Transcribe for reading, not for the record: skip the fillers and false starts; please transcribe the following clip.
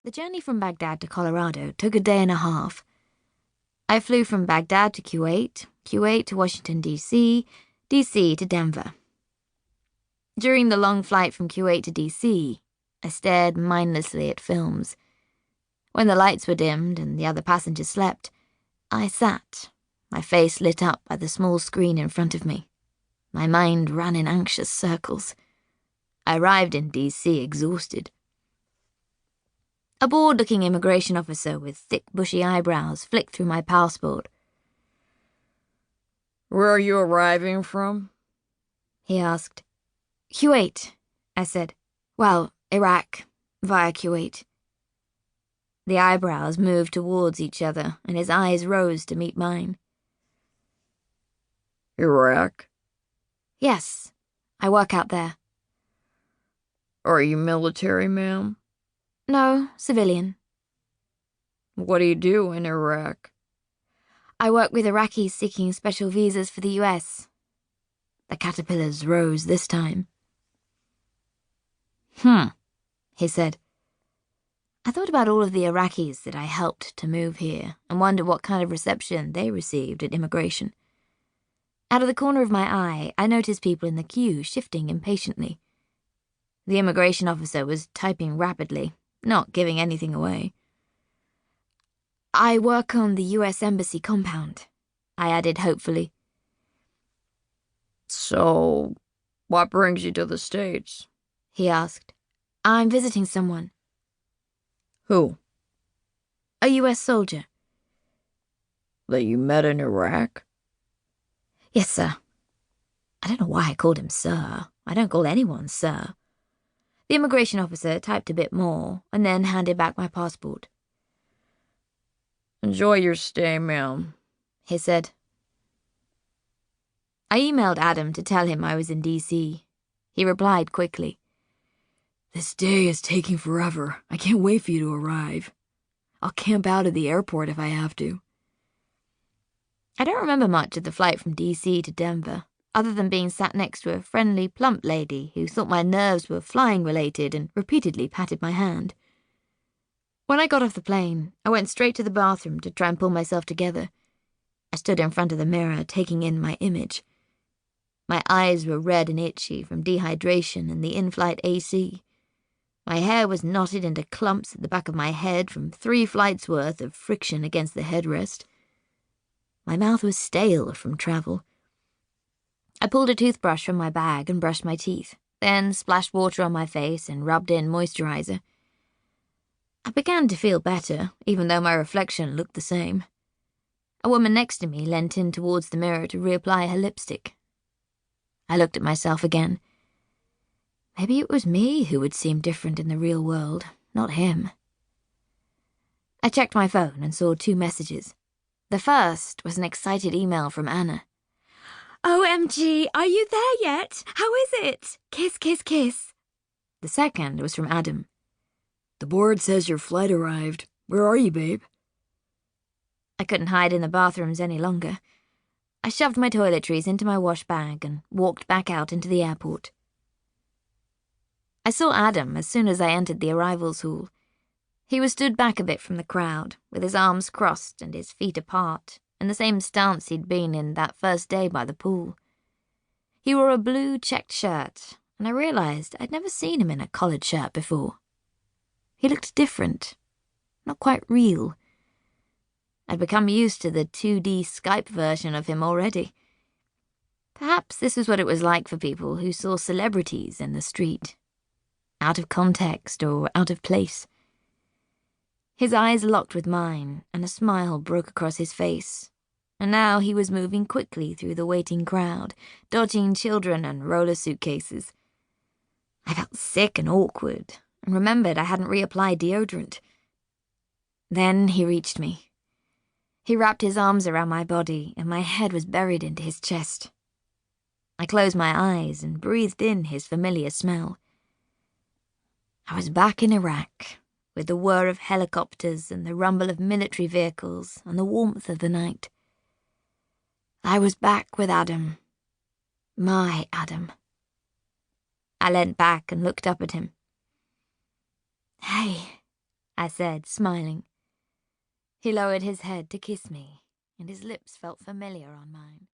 The journey from Baghdad to Colorado took a day and a half. I flew from Baghdad to Kuwait, Kuwait to Washington, D.C., D.C. to Denver. During the long flight from Kuwait to D.C., I stared mindlessly at films. When the lights were dimmed and the other passengers slept, I sat, my face lit up by the small screen in front of me. My mind ran in anxious circles. I arrived in D.C. exhausted. A bored-looking immigration officer with thick, bushy eyebrows flicked through my passport. "Where are you arriving from?" he asked. "Kuwait," I said. "Well, Iraq, via Kuwait." The eyebrows moved towards each other, and his eyes rose to meet mine. "Iraq?" "Yes, I work out there." "Are you military, ma'am?" "No, civilian." "What do you do in Iraq?" "I work with Iraqis seeking special visas for the US." The caterpillars rose this time. He said. I thought about all of the Iraqis that I helped to move here and wondered what kind of reception they received at immigration. Out of the corner of my eye, I noticed people in the queue shifting impatiently. The immigration officer was typing rapidly, not giving anything away. "I work on the US Embassy compound," I added hopefully. "So, what brings you to the States?" he asked. "I'm visiting someone." "Who?" "A US soldier." "That you met in Iraq?" "Yes, sir." I don't know why I called him sir. I don't call anyone sir. The immigration officer typed a bit more and then handed back my passport. "Enjoy your stay, ma'am," he said. I emailed Adam to tell him I was in D.C. He replied quickly. "This day is taking forever. I can't wait for you to arrive. I'll camp out at the airport if I have to." I don't remember much of the flight from D.C. to Denver, other than being sat next to a friendly, plump lady who thought my nerves were flying-related and repeatedly patted my hand. When I got off the plane, I went straight to the bathroom to try and pull myself together. I stood in front of the mirror, taking in my image. My eyes were red and itchy from dehydration and the in-flight AC. My hair was knotted into clumps at the back of my head from 3 flights' worth of friction against the headrest. My mouth was stale from travel. I pulled a toothbrush from my bag and brushed my teeth, then splashed water on my face and rubbed in moisturizer. I began to feel better, even though my reflection looked the same. A woman next to me leant in towards the mirror to reapply her lipstick. I looked at myself again. Maybe it was me who would seem different in the real world, not him. I checked my phone and saw 2 messages. The first was an excited email from Anna. "OMG, are you there yet? How is it? Kiss, kiss, kiss." The second was from Adam. "The board says your flight arrived. Where are you, babe?" I couldn't hide in the bathrooms any longer. I shoved my toiletries into my wash bag and walked back out into the airport. I saw Adam as soon as I entered the arrivals hall. He was stood back a bit from the crowd, with his arms crossed and his feet apart, in the same stance he'd been in that first day by the pool. He wore a blue checked shirt, and I realized I'd never seen him in a collared shirt before. He looked different, not quite real. I'd become used to the 2D Skype version of him already. Perhaps this was what it was like for people who saw celebrities in the street. Out of context or out of place. His eyes locked with mine, and a smile broke across his face. And now he was moving quickly through the waiting crowd, dodging children and roller suitcases. I felt sick and awkward, and remembered I hadn't reapplied deodorant. Then he reached me. He wrapped his arms around my body, and my head was buried into his chest. I closed my eyes and breathed in his familiar smell. I was back in Iraq, with the whir of helicopters and the rumble of military vehicles and the warmth of the night. I was back with Adam. My Adam. I leant back and looked up at him. "Hey," I said, smiling. He lowered his head to kiss me, and his lips felt familiar on mine.